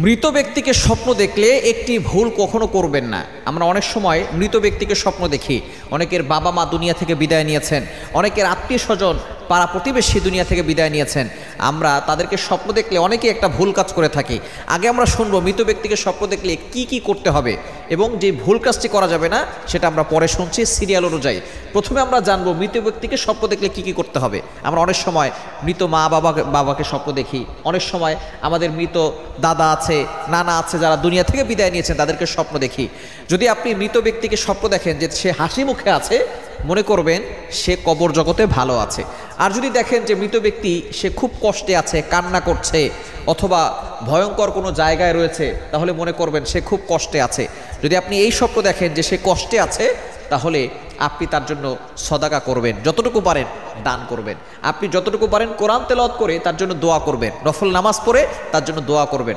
মৃত ব্যক্তিকে স্বপ্ন দেখলে একটি ভুল কখনো করবেন না। আমরা অনেক সময় মৃত ব্যক্তিকে স্বপ্ন দেখি। অনেকের বাবা মা দুনিয়া থেকে বিদায় নিয়েছেন, অনেকের আত্মীয় স্বজন পাড়া প্রতিবেশী দুনিয়া থেকে বিদায় নিয়েছেন। আমরা তাদেরকে স্বপ্ন দেখলে অনেকেই একটা ভুল কাজ করে থাকি। আগে আমরা শুনবো মৃত ব্যক্তিকে স্বপ্ন দেখলে কি কি করতে হবে এবং যে ভুল কাজটি করা যাবে না সেটা আমরা পরে শুনছি সিরিয়াল অনুযায়ী। প্রথমে আমরা জানবো মৃত ব্যক্তিকে স্বপ্ন দেখলে কি কি করতে হবে। আমরা অনেক সময় মৃত মা বাবাকে স্বপ্ন দেখি, অনেক সময় আমাদের মৃত দাদা আছে, নানা আছে, যারা দুনিয়া থেকে বিদায় নিয়েছেন তাদেরকে স্বপ্ন দেখি। যদি আপনি মৃত ব্যক্তিকে স্বপ্ন দেখেন যে সে হাসি মুখে আছে, মনে করবেন সে কবর জগতে ভালো আছে। আর যদি দেখেন যে মৃত ব্যক্তি সে খুব কষ্টে আছে, কান্না করছে অথবা ভয়ঙ্কর কোনো জায়গায় রয়েছে, তাহলে মনে করবেন সে খুব কষ্টে আছে। যদি আপনি এই স্বপ্ন দেখেন যে সে কষ্টে আছে, তাহলে আপনি তার জন্য সদাকা করবেন, যতটুকু পারেন দান করবেন। আপনি যতটুকু পারেন কোরআন তেলাওয়াত করে তার জন্য দোয়া করবেন, নফল নামাজ পড়ে তার জন্য দোয়া করবেন।